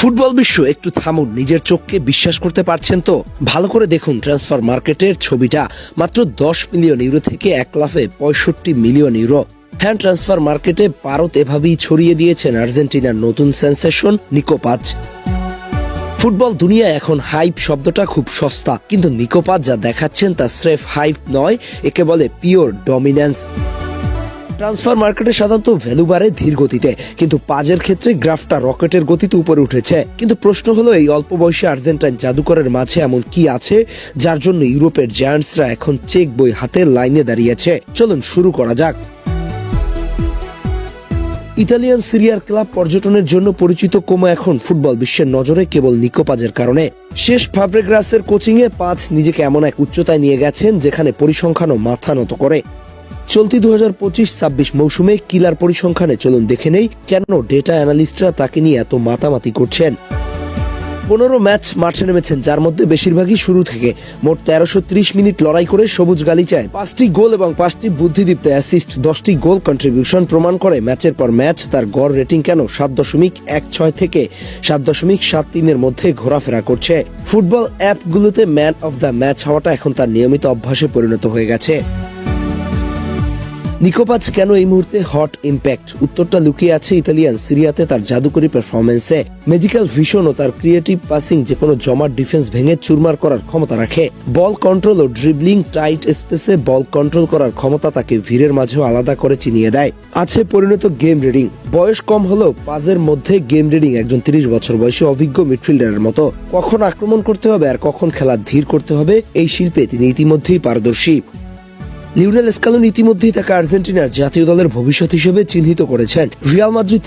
Football বিশ্ব একটু থামুন, নিজের চোখকে বিশ্বাস করতে পারছেন তো? ভালো করে দেখুন ট্রান্সফার মার্কেটের ছবিটা। মাত্র 10 মিলিয়ন ইউরো থেকে এক লাফে 65 মিলিয়ন ইউরো। হ্যান্ড ট্রান্সফার মার্কেটে পারদ এভাবেই ছড়িয়ে দিয়েছেন আর্জেন্টিনার নতুন সেন্সেশন নিকো পাজ। ফুটবল দুনিয়া এখন হাইপ শব্দটা খুব সস্তা, কিন্তু নিকো পাজ যা দেখাচ্ছেন তা স্রেফ হাইপ নয়, একে বলে পিওর ডমিন্যান্স। ট্রান্সফার মার্কেটে সাধারণত ভ্যালু বাড়ে ধীর গতিতে, কিন্তু পাজের ক্ষেত্রে গ্রাফটা রকেটের গতিতে উপরে উঠেছে। কিন্তু প্রশ্ন হলো, এই অল্প বয়সী আর্জেন্টাইন জাদুকরের মাঝে এমন কি আছে যার জন্য ইউরোপের জায়ান্টসরা এখন চেক বই হাতে লাইনে দাঁড়িয়েছে? চলুন শুরু করা যাক। ইতালিয়ান সিরিয়ার ক্লাব পর্যটনের জন্য পরিচিত কোমো এখন ফুটবল বিশ্বের নজরে কেবল নিকো পাজের কারণে। শেষ ফাব্রেগ্রাসের কোচিংয়ে পাজ নিজেকে এমন এক উচ্চতায় নিয়ে গেছেন যেখানে পরিসংখ্যানও মাথা নত করে। চলতি 2025-26 মৌসুমে কিলার পরিসংখ্যানে চলুন দেখে নেই কেন ডেটা অ্যানালিস্টরা তাকে নিয়ে এত মাতামাতি করছেন। 15 ম্যাচ মাঠে নেমেছেন, যার মধ্যে বেশিরভাগই শুরু থেকে। মোট 1330 মিনিট লড়াই করে সবুজ গালিচায় 5টি গোল এবং 5টি বুদ্ধিদীপ্ত অ্যাসিস্ট, 10টি গোল কন্ট্রিবিউশন প্রমাণ করে ম্যাচের পর ম্যাচ তার গড় রেটিং কেন 7.16 থেকে 7.73 এর মধ্যে ঘোরাফেরা করছে। ফুটবল অ্যাপগুলোতে ম্যান অফ দ্য ম্যাচ হওয়াটা এখন তার নিয়মিত অভ্যাসে পরিণত হয়ে গেছে। নিকো পাজ কেন এই মুহূর্তে হট ইম্প্যাক্ট? উত্তরটা লুকিয়ে আছে ইতালিয়ান সিরিয়াতে তার জাদুকরী পারফরমেন্সে। ম্যাজিক্যাল ভিশন ও তার ক্রিয়েটিভ পাসিং যে কোনো জমাট ডিফেন্স ভেঙে চুরমার করার ক্ষমতা রাখে। বল কন্ট্রোল ও ড্রিবলিং, টাইট স্পেসে বল কন্ট্রোল করার ক্ষমতা তাকে ভিড়ের মাঝেও আলাদা করে চিনিয়ে দেয়। আছে পরিণত গেম রিডিং। বয়স কম হলেও পাজের মধ্যে গেম রিডিং একজন 30 বছর বয়সী অভিজ্ঞ মিডফিল্ডারের মতো। কখন আক্রমণ করতে হবে আর কখন খেলা ধীর করতে হবে, এই শিল্পে তিনি ইতিমধ্যেই পারদর্শী। লিওনেল স্কালোনি ইতিমধ্যেই তাকে আর্জেন্টিনার জাতীয় দলের ভবিষ্যৎ হিসেবে চিহ্নিত করেছেন। Real Madrid